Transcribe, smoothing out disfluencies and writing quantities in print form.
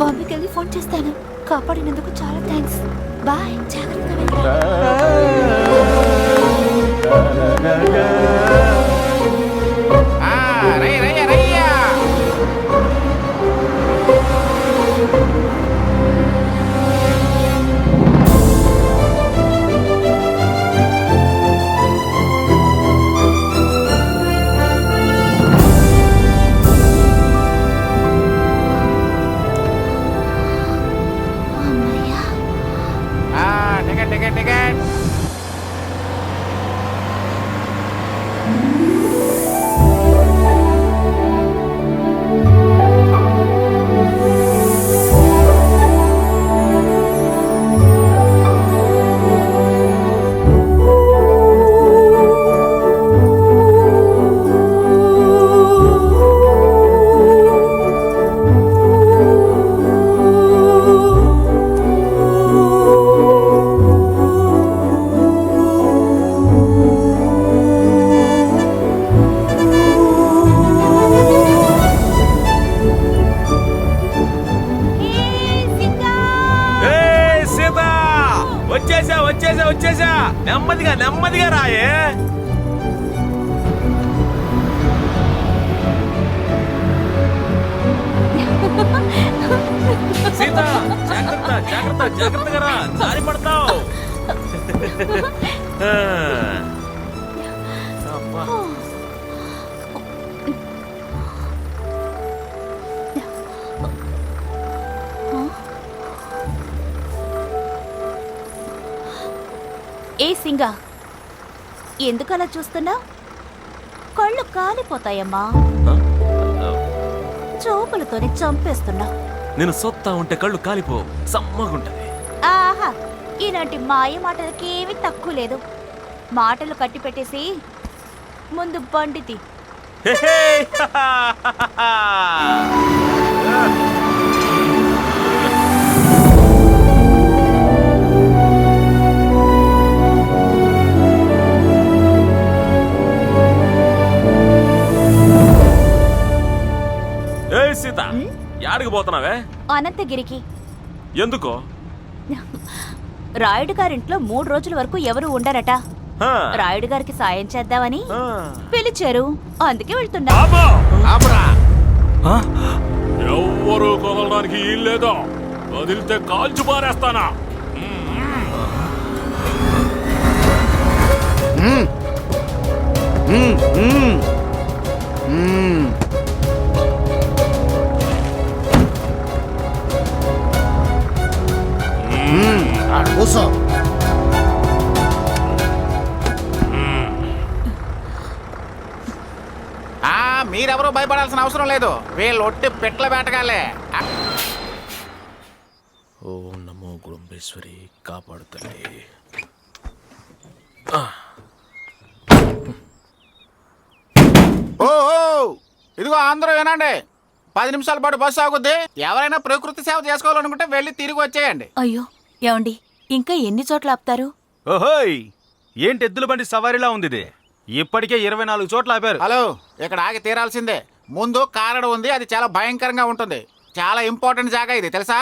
బాంబేకి వెళ్ళి ఫోన్ చేస్తాను. కాపాడినందుకు చాలా థ్యాంక్స్. బాయ్, జాగ్రత్తగా వచ్చేసా. నెమ్మదిగా రాయే. సీత, జాగ్రత్తగా రా, జారి పడతావు. ఏ సింగా, ఎందుకలా చూస్తున్నావు? కళ్ళు కాలిపోతాయమ్మా. చూపులతోనే చంపేస్తున్నావు. నేను సొత్తా ఉంటే కళ్ళు కాలిపో, సమ్మగుంటది. ఆహా, ఇలాంటి మాయ మాటలకి ఏమీ తక్కువ లేదు. మాటలు కట్టి పెట్టేసి ముందు బండితి. సీత, యాడికి పోతున్నావే? అనంతగిరికి. ఎందుకో? రాయుడు గారింట్లో 3 రోజుల వరకు ఎవరు ఉండరట. రాయుడు గారికి సాయం చేద్దామని పిలిచారు, అందుకే వెళ్తున్నా. ఎవ్వరూ కదలడానికి ఇల్లేదో, వదిలితే కాల్చి పారేస్తానా? మీరెవరూ భయపడాల్సిన అవసరం లేదు. వీళ్ళు ఒట్టి పెట్ల వేటగాలే. ఓం నమో గుడుంబేశ్వరి, కాపాడుతలే. ఓ ఇదిగో అందరూ వినండి, 10 నిమిషాల పాటు బస్సు ఆగుద్ది. ఎవరైనా ప్రకృతి సేవ చేసుకోవాలనుకుంటే వెళ్ళి తిరిగి వచ్చేయండి. అయ్యో ఏమండి, ఇంకా ఎన్ని చోట్ల ఆపుతారు? ఓహోయ్, ఏంటి ఎద్దుల బండి సవారీలా ఉంది ఇది? ఇప్పటికే 24 చోట్ల ఆపారు. హలో, ఇక్కడ ఆగి తీరాల్సిందే. ముందు కారడ ఉంది, అది చాలా భయంకరంగా ఉంటుంది. చాలా ఇంపార్టెంట్ జాగా ఇది, తెలుసా?